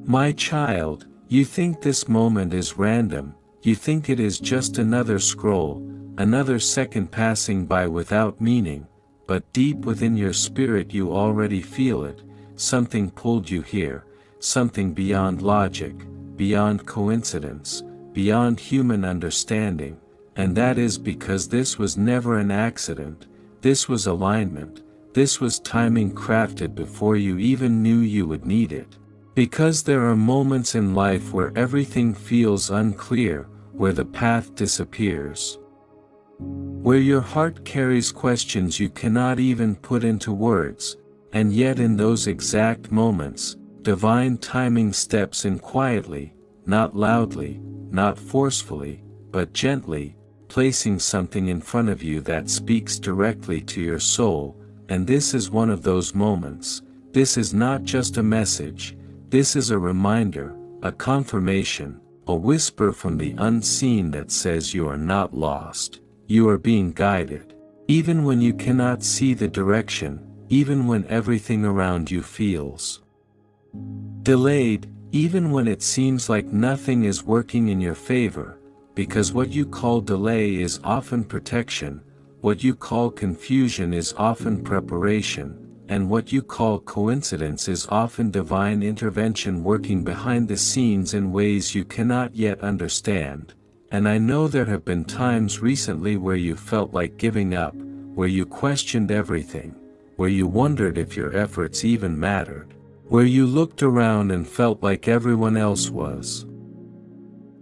My child, you think this moment is random, you think it is just another scroll, another second passing by without meaning, but deep within your spirit you already feel it. Something pulled you here, something beyond logic, beyond coincidence, beyond human understanding, and that is because this was never an accident, this was alignment, this was timing crafted before you even knew you would need it. Because there are moments in life where everything feels unclear, where the path disappears, where your heart carries questions you cannot even put into words, and yet in those exact moments, divine timing steps in quietly, not loudly, not forcefully, but gently, placing something in front of you that speaks directly to your soul, and this is one of those moments. This is not just a message, this is a reminder, a confirmation, a whisper from the unseen that says you are not lost, you are being guided, even when you cannot see the direction, even when everything around you feels delayed, even when it seems like nothing is working in your favor, because what you call delay is often protection, what you call confusion is often preparation, and what you call coincidence is often divine intervention working behind the scenes in ways you cannot yet understand. And I know there have been times recently where you felt like giving up, where you questioned everything, where you wondered if your efforts even mattered, where you looked around and felt like everyone else was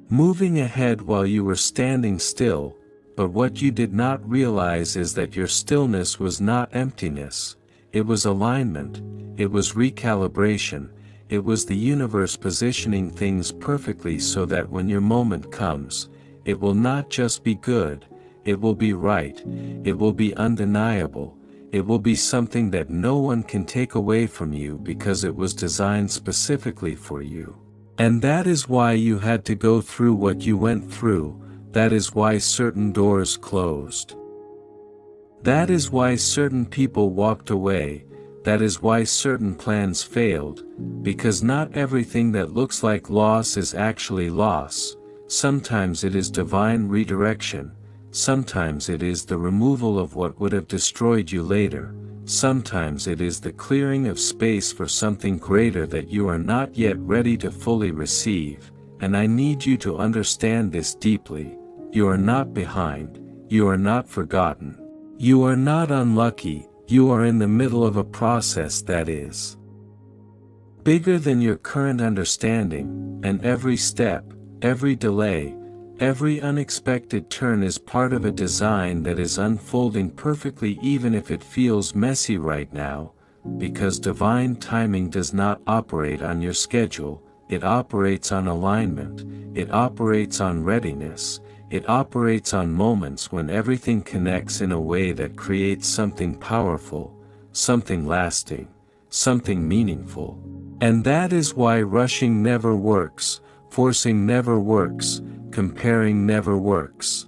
moving ahead while you were standing still, but what you did not realize is that your stillness was not emptiness, it was alignment, it was recalibration, it was the universe positioning things perfectly so that when your moment comes, it will not just be good, it will be right, it will be undeniable, it will be something that no one can take away from you because it was designed specifically for you. And that is why you had to go through what you went through, that is why certain doors closed. That is why certain people walked away, that is why certain plans failed, because not everything that looks like loss is actually loss. Sometimes it is divine redirection, sometimes it is the removal of what would have destroyed you later, sometimes it is the clearing of space for something greater that you are not yet ready to fully receive, and I need you to understand this deeply. You are not behind, you are not forgotten, you are not unlucky, you are in the middle of a process that is bigger than your current understanding, and every step, every delay, every unexpected turn is part of a design that is unfolding perfectly even if it feels messy right now, because divine timing does not operate on your schedule, it operates on alignment, it operates on readiness, it operates on moments when everything connects in a way that creates something powerful, something lasting, something meaningful. And that is why rushing never works, forcing never works, comparing never works.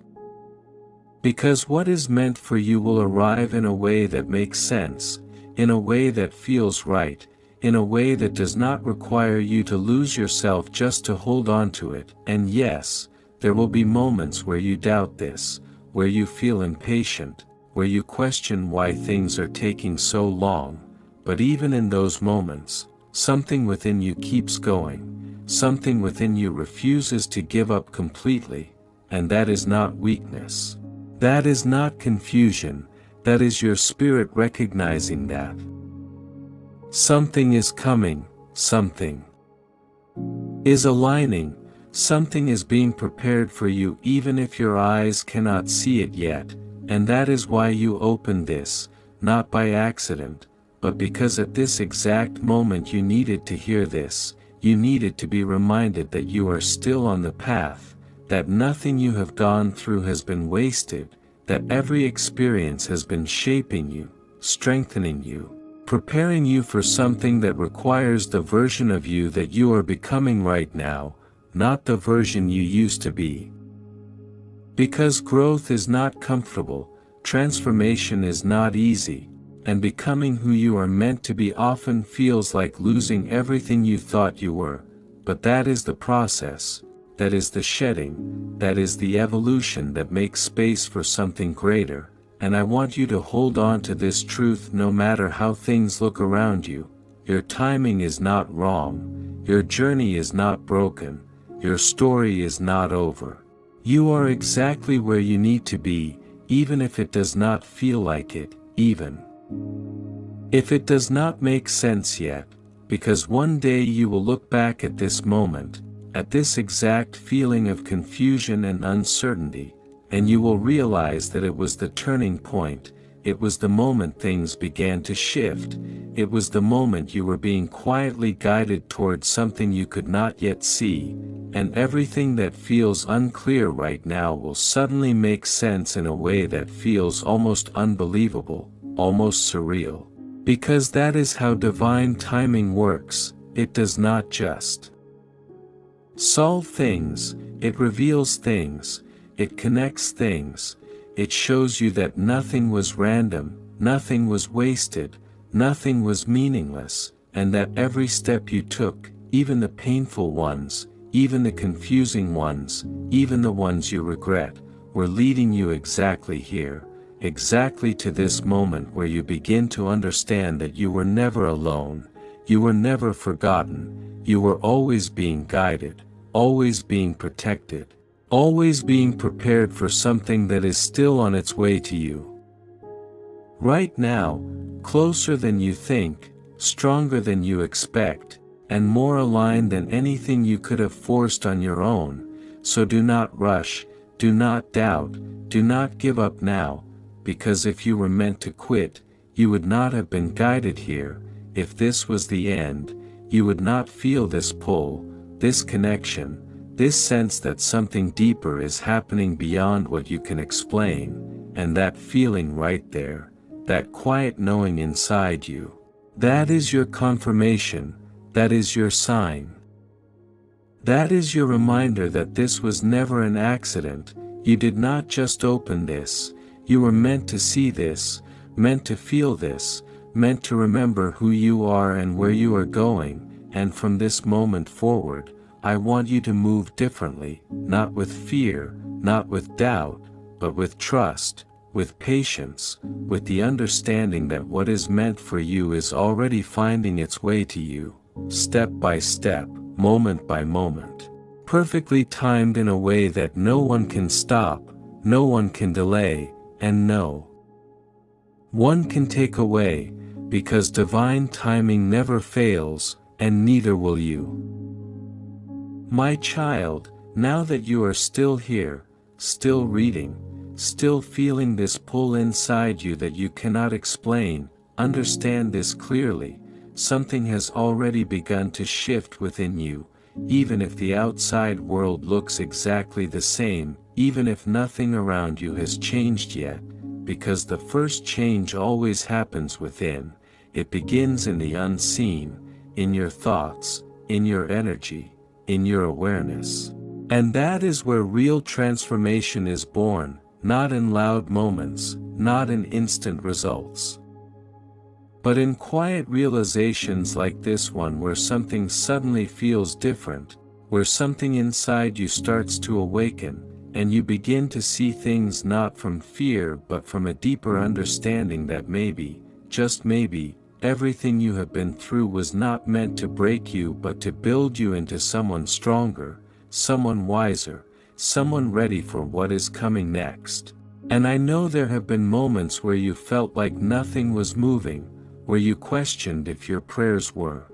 Because what is meant for you will arrive in a way that makes sense, in a way that feels right, in a way that does not require you to lose yourself just to hold on to it. And yes, there will be moments where you doubt this, where you feel impatient, where you question why things are taking so long, but even in those moments, something within you keeps going, something within you refuses to give up completely, and that is not weakness. That is not confusion, that is your spirit recognizing that something is coming, something is aligning, something is being prepared for you even if your eyes cannot see it yet, and that is why you opened this, not by accident, but because at this exact moment you needed to hear this, you needed to be reminded that you are still on the path, that nothing you have gone through has been wasted, that every experience has been shaping you, strengthening you, preparing you for something that requires the version of you that you are becoming right now, not the version you used to be. Because growth is not comfortable, transformation is not easy, and becoming who you are meant to be often feels like losing everything you thought you were, but that is the process, that is the shedding, that is the evolution that makes space for something greater, and I want you to hold on to this truth no matter how things look around you. Your timing is not wrong, your journey is not broken, your story is not over. You are exactly where you need to be, even if it does not feel like it, even if it does not make sense yet, because one day you will look back at this moment, at this exact feeling of confusion and uncertainty, and you will realize that it was the turning point, it was the moment things began to shift, it was the moment you were being quietly guided towards something you could not yet see, and everything that feels unclear right now will suddenly make sense in a way that feels almost unbelievable, almost surreal. Because that is how divine timing works, it does not just solve things, it reveals things, it connects things, it shows you that nothing was random, nothing was wasted, nothing was meaningless, and that every step you took, even the painful ones, even the confusing ones, even the ones you regret, were leading you exactly here, exactly to this moment where you begin to understand that you were never alone, you were never forgotten, you were always being guided, always being protected, always being prepared for something that is still on its way to you. Right now, closer than you think, stronger than you expect, and more aligned than anything you could have forced on your own, so do not rush, do not doubt, do not give up now, because if you were meant to quit, you would not have been guided here, if this was the end, you would not feel this pull, this connection, this sense that something deeper is happening beyond what you can explain, and that feeling right there, that quiet knowing inside you. That is your confirmation, that is your sign. That is your reminder that this was never an accident, you did not just open this, you were meant to see this, meant to feel this, meant to remember who you are and where you are going, and from this moment forward, I want you to move differently, not with fear, not with doubt, but with trust, with patience, with the understanding that what is meant for you is already finding its way to you, step by step, moment by moment, perfectly timed in a way that no one can stop, no one can delay, and no one can take away, because divine timing never fails, and neither will you. My child, now that you are still here, still reading, still feeling this pull inside you that you cannot explain, understand this clearly, something has already begun to shift within you, even if the outside world looks exactly the same, even if nothing around you has changed yet, because the first change always happens within, it begins in the unseen, in your thoughts, in your energy, in your awareness. And that is where real transformation is born, not in loud moments, not in instant results, but in quiet realizations like this one where something suddenly feels different, where something inside you starts to awaken, and you begin to see things not from fear but from a deeper understanding that maybe, just maybe, everything you have been through was not meant to break you but to build you into someone stronger, someone wiser, someone ready for what is coming next. And I know there have been moments where you felt like nothing was moving, where you questioned if your prayers were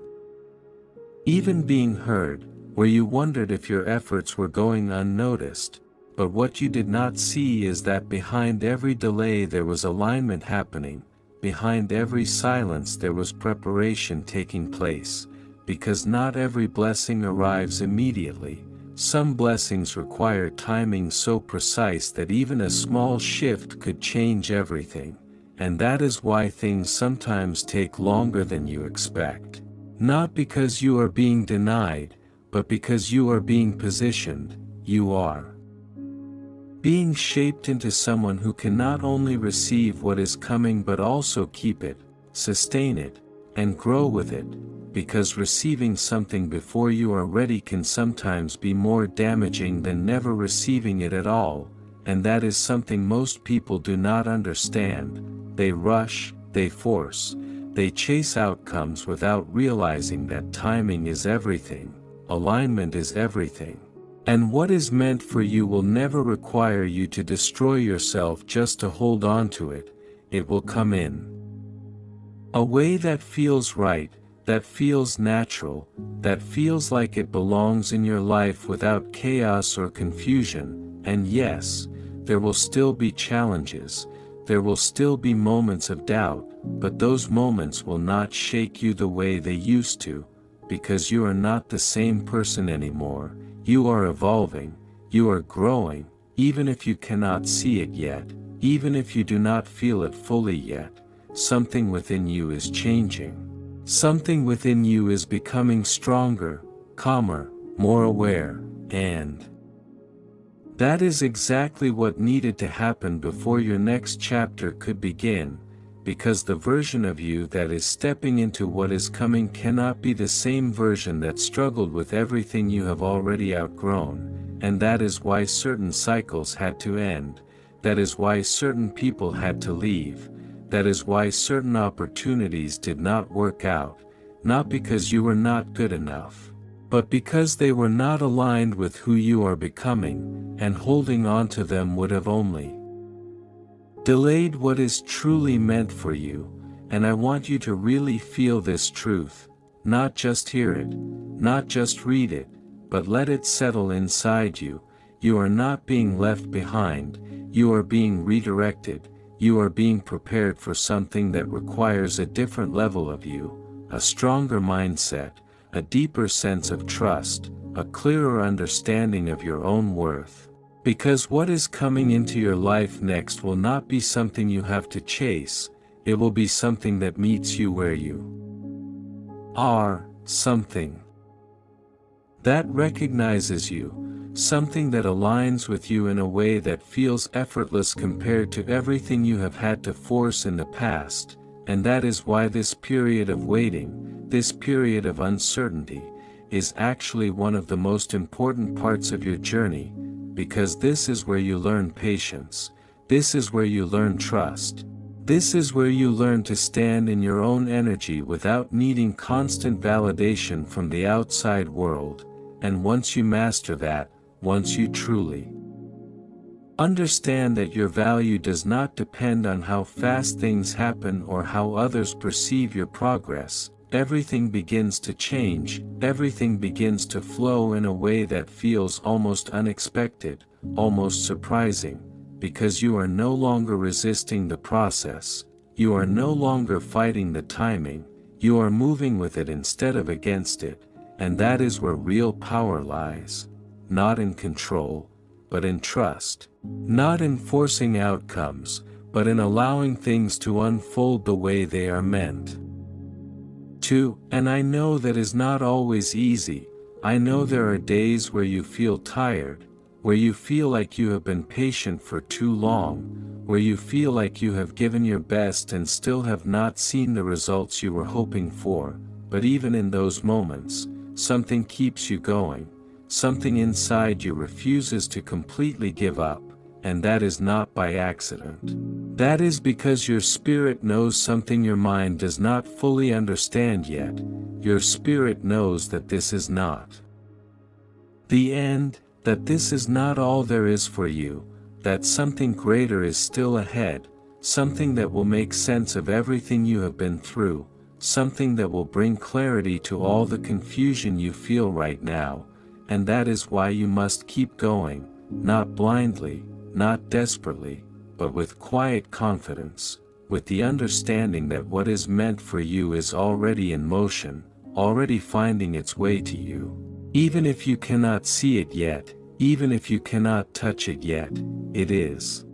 even being heard, where you wondered if your efforts were going unnoticed, but what you did not see is that behind every delay there was alignment happening, behind every silence there was preparation taking place, because not every blessing arrives immediately. Some blessings require timing so precise that even a small shift could change everything, and that is why things sometimes take longer than you expect. Not because you are being denied, but because you are being positioned, you are being shaped into someone who can not only receive what is coming but also keep it, sustain it, and grow with it, because receiving something before you are ready can sometimes be more damaging than never receiving it at all, and that is something most people do not understand. They rush, they force, they chase outcomes without realizing that timing is everything, alignment is everything. And what is meant for you will never require you to destroy yourself just to hold on to it. It will come in a way that feels right, that feels natural, that feels like it belongs in your life without chaos or confusion. And yes, there will still be challenges, there will still be moments of doubt, but those moments will not shake you the way they used to, because you are not the same person anymore. You are evolving, you are growing, even if you cannot see it yet, even if you do not feel it fully yet. Something within you is changing. Something within you is becoming stronger, calmer, more aware, and that is exactly what needed to happen before your next chapter could begin, because the version of you that is stepping into what is coming cannot be the same version that struggled with everything you have already outgrown, and that is why certain cycles had to end, that is why certain people had to leave. That is why certain opportunities did not work out, not because you were not good enough, but because they were not aligned with who you are becoming, and holding on to them would have only delayed what is truly meant for you. And I want you to really feel this truth, not just hear it, not just read it, but let it settle inside you. You are not being left behind, you are being redirected. You are being prepared for something that requires a different level of you, a stronger mindset, a deeper sense of trust, a clearer understanding of your own worth. Because what is coming into your life next will not be something you have to chase, it will be something that meets you where you are, something that recognizes you, something that aligns with you in a way that feels effortless compared to everything you have had to force in the past. And that is why this period of waiting, this period of uncertainty, is actually one of the most important parts of your journey, because this is where you learn patience, this is where you learn trust, this is where you learn to stand in your own energy without needing constant validation from the outside world. And once you master that, once you truly understand that your value does not depend on how fast things happen or how others perceive your progress, everything begins to change, everything begins to flow in a way that feels almost unexpected, almost surprising, because you are no longer resisting the process, you are no longer fighting the timing, you are moving with it instead of against it, and that is where real power lies. Not in control, but in trust. Not in forcing outcomes, but in allowing things to unfold the way they are meant to. And I know that is not always easy. I know there are days where you feel tired, where you feel like you have been patient for too long, where you feel like you have given your best and still have not seen the results you were hoping for. But even in those moments, something keeps you going. Something inside you refuses to completely give up, and that is not by accident. That is because your spirit knows something your mind does not fully understand yet. Your spirit knows that this is not the end, that this is not all there is for you, that something greater is still ahead, something that will make sense of everything you have been through, something that will bring clarity to all the confusion you feel right now. And that is why you must keep going, not blindly, not desperately, but with quiet confidence, with the understanding that what is meant for you is already in motion, already finding its way to you. Even if you cannot see it yet, even if you cannot touch it yet, it is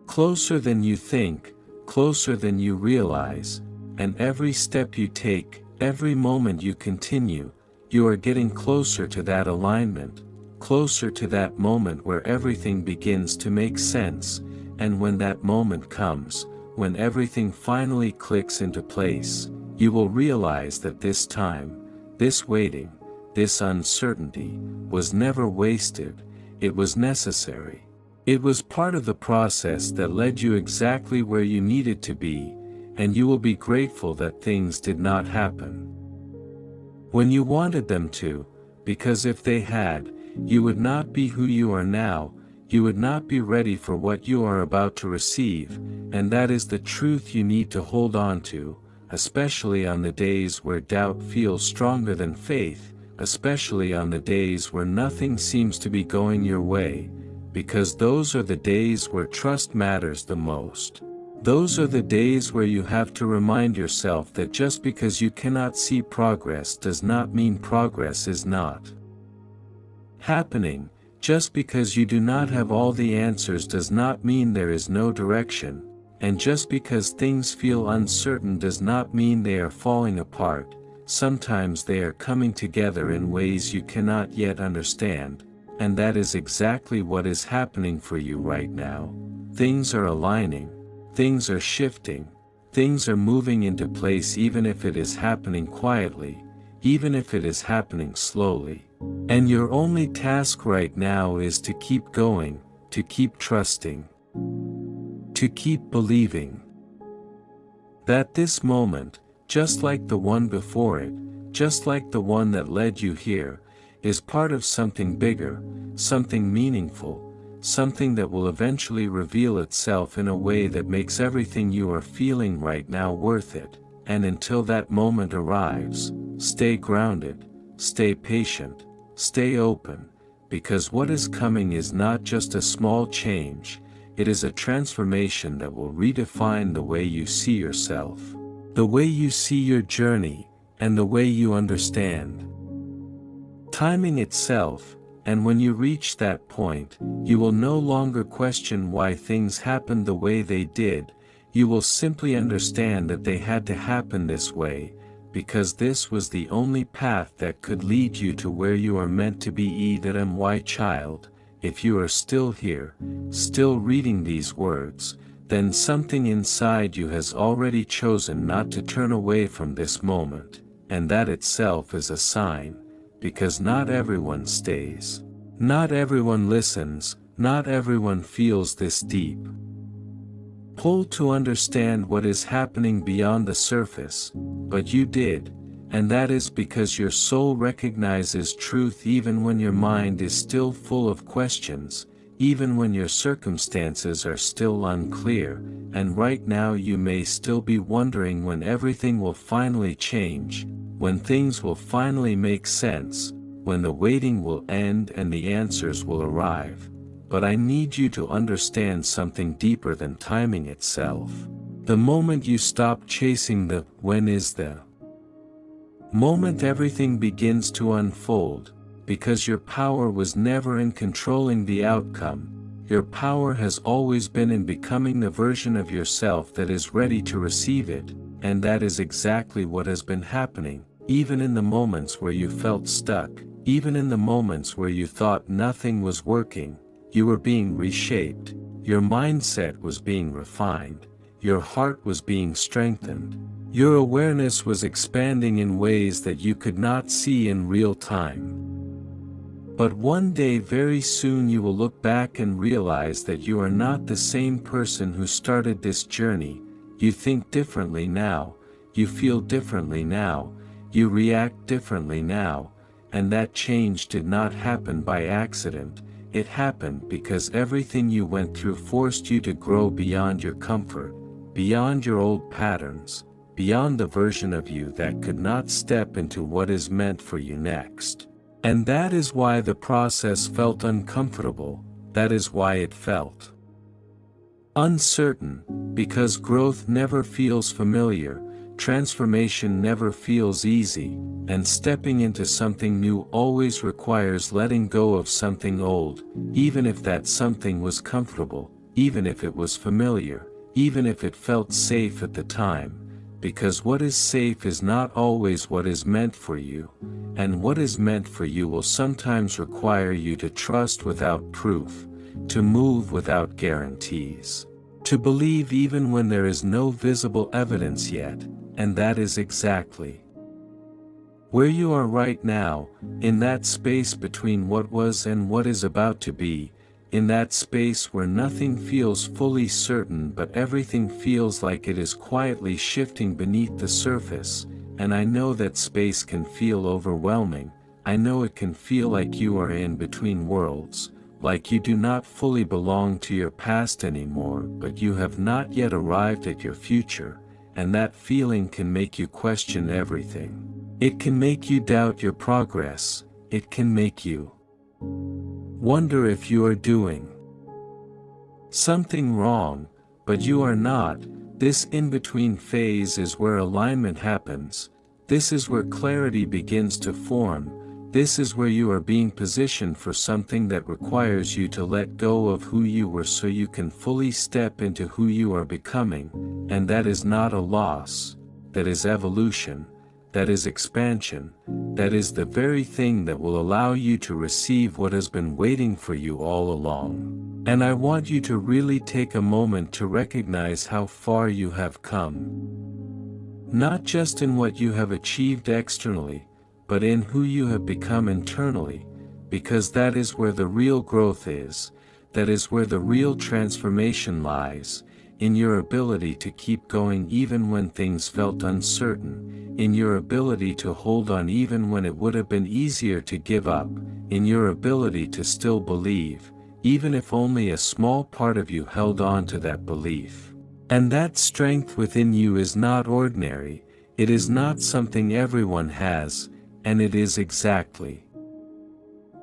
closer than you think, closer than you realize, and every step you take, every moment you continue, you are getting closer to that alignment, closer to that moment where everything begins to make sense. And when that moment comes, when everything finally clicks into place, you will realize that this time, this waiting, this uncertainty, was never wasted, it was necessary. It was part of the process that led you exactly where you needed to be, and you will be grateful that things did not happen when you wanted them to, because if they had, you would not be who you are now, you would not be ready for what you are about to receive, and that is the truth you need to hold on to, especially on the days where doubt feels stronger than faith, especially on the days where nothing seems to be going your way, because those are the days where trust matters the most. Those are the days where you have to remind yourself that just because you cannot see progress does not mean progress is not happening. Just because you do not have all the answers does not mean there is no direction, and just because things feel uncertain does not mean they are falling apart. Sometimes they are coming together in ways you cannot yet understand, and that is exactly what is happening for you right now. Things are aligning, things are shifting, things are moving into place even if it is happening quietly, even if it is happening slowly. And your only task right now is to keep going, to keep trusting, to keep believing that this moment, just like the one before it, just like the one that led you here, is part of something bigger, something meaningful, something that will eventually reveal itself in a way that makes everything you are feeling right now worth it. And until that moment arrives, stay grounded, stay patient, stay open, because what is coming is not just a small change, it is a transformation that will redefine the way you see yourself, the way you see your journey, and the way you understand timing itself. And when you reach that point, you will no longer question why things happened the way they did, you will simply understand that they had to happen this way, because this was the only path that could lead you to where you are meant to be. My child, if you are still here, still reading these words, then something inside you has already chosen not to turn away from this moment, and that itself is a sign. Because not everyone stays. Not everyone listens, not everyone feels this deep pull to understand what is happening beyond the surface, but you did, and that is because your soul recognizes truth even when your mind is still full of questions, even when your circumstances are still unclear, and right now you may still be wondering when everything will finally change, when things will finally make sense, when the waiting will end and the answers will arrive. But I need you to understand something deeper than timing itself. The moment you stop chasing the when is the moment everything begins to unfold, because your power was never in controlling the outcome. Your power has always been in becoming the version of yourself that is ready to receive it, and that is exactly what has been happening. Even in the moments where you felt stuck, even in the moments where you thought nothing was working, you were being reshaped, your mindset was being refined, your heart was being strengthened, your awareness was expanding in ways that you could not see in real time. But one day very soon you will look back and realize that you are not the same person who started this journey. You think differently now, you feel differently now, you react differently now, and that change did not happen by accident. It happened because everything you went through forced you to grow beyond your comfort, beyond your old patterns, beyond the version of you that could not step into what is meant for you next. And that is why the process felt uncomfortable, that is why it felt uncertain, because growth never feels familiar, transformation never feels easy, and stepping into something new always requires letting go of something old, even if that something was comfortable, even if it was familiar, even if it felt safe at the time, because what is safe is not always what is meant for you, and what is meant for you will sometimes require you to trust without proof, to move without guarantees, to believe even when there is no visible evidence yet. and that is exactly where you are right now, in that space between what was and what is about to be, in that space where nothing feels fully certain but everything feels like it is quietly shifting beneath the surface. And I know that space can feel overwhelming. I know it can feel like you are in between worlds, like you do not fully belong to your past anymore, but you have not yet arrived at your future, and that feeling can make you question everything. It can make you doubt your progress. It can make you wonder if you are doing something wrong, but you are not. This in-between phase is where alignment happens. This is where clarity begins to form. This is where you are being positioned for something that requires you to let go of who you were so you can fully step into who you are becoming. And that is not a loss. That is evolution. That is expansion. That is the very thing that will allow you to receive what has been waiting for you all along. And I want you to really take a moment to recognize how far you have come. Not just in what you have achieved externally, but in who you have become internally, because that is where the real growth is, that is where the real transformation lies, in your ability to keep going even when things felt uncertain, in your ability to hold on even when it would have been easier to give up, in your ability to still believe, even if only a small part of you held on to that belief. And that strength within you is not ordinary, it is not something everyone has, and it is exactly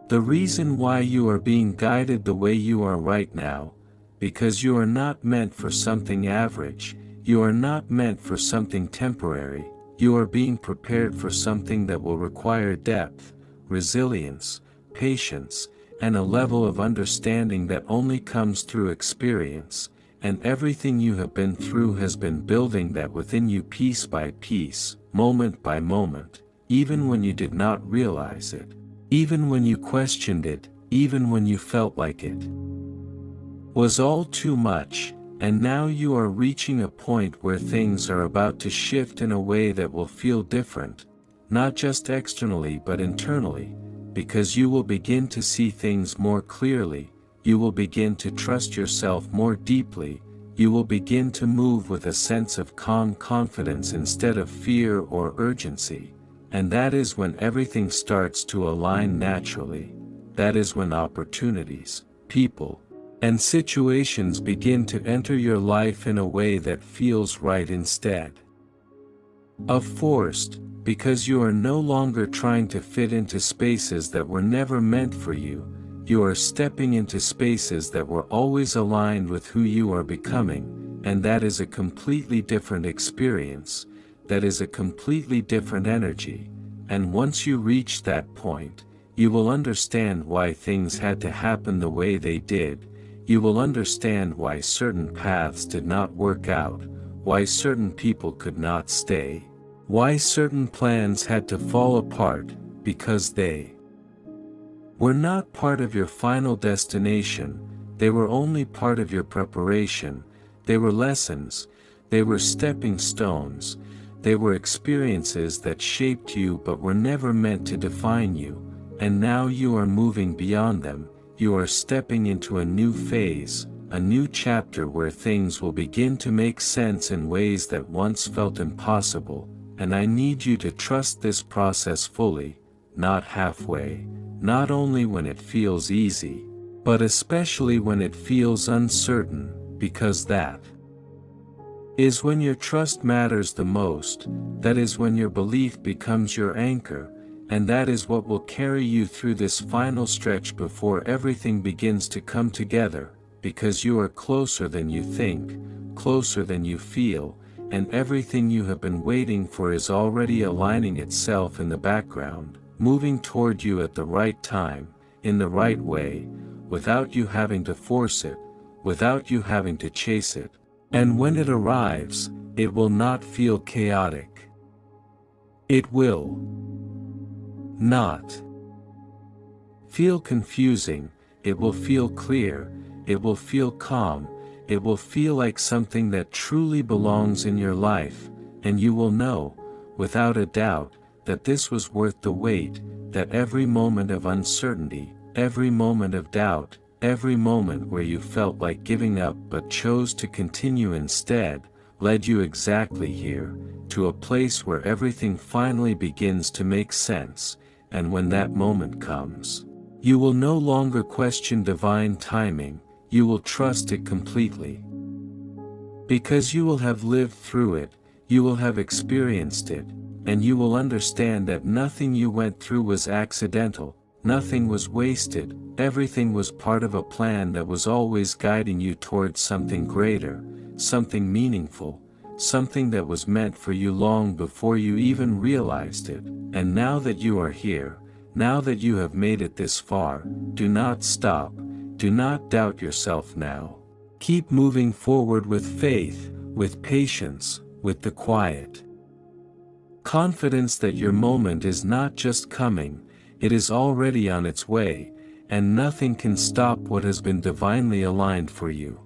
the reason why you are being guided the way you are right now, because you are not meant for something average, you are not meant for something temporary, you are being prepared for something that will require depth, resilience, patience, and a level of understanding that only comes through experience, and everything you have been through has been building that within you piece by piece, moment by moment, even when you did not realize it, even when you questioned it, even when you felt like it was all too much, and now you are reaching a point where things are about to shift in a way that will feel different, not just externally but internally, because you will begin to see things more clearly, you will begin to trust yourself more deeply, you will begin to move with a sense of calm confidence instead of fear or urgency, and that is when everything starts to align naturally. That is when opportunities, people, and situations begin to enter your life in a way that feels right instead of forced, because you are no longer trying to fit into spaces that were never meant for you, you are stepping into spaces that were always aligned with who you are becoming, and that is a completely different experience, that is a completely different energy, and once you reach that point, you will understand why things had to happen the way they did. You will understand why certain paths did not work out, why certain people could not stay, why certain plans had to fall apart, because they were not part of your final destination, they were only part of your preparation, they were lessons, they were stepping stones, they were experiences that shaped you but were never meant to define you, and now you are moving beyond them. You are stepping into a new phase, a new chapter where things will begin to make sense in ways that once felt impossible, and I need you to trust this process fully, not halfway, not only when it feels easy, but especially when it feels uncertain, because that is when your trust matters the most, that is when your belief becomes your anchor, and that is what will carry you through this final stretch before everything begins to come together, because you are closer than you think, closer than you feel, and everything you have been waiting for is already aligning itself in the background, moving toward you at the right time, in the right way, without you having to force it, without you having to chase it, and when it arrives, it will not feel chaotic. It will not feel confusing, it will feel clear, it will feel calm, it will feel like something that truly belongs in your life, and you will know, without a doubt, that this was worth the wait, that every moment of uncertainty, every moment of doubt, every moment where you felt like giving up but chose to continue instead, led you exactly here, to a place where everything finally begins to make sense, and when that moment comes, you will no longer question divine timing, you will trust it completely. Because you will have lived through it, you will have experienced it, and you will understand that nothing you went through was accidental, nothing was wasted, everything was part of a plan that was always guiding you towards something greater, something meaningful, something that was meant for you long before you even realized it. And now that you are here, now that you have made it this far, do not stop, do not doubt yourself now. Keep moving forward with faith, with patience, with the quiet confidence that your moment is not just coming, it is already on its way, and nothing can stop what has been divinely aligned for you.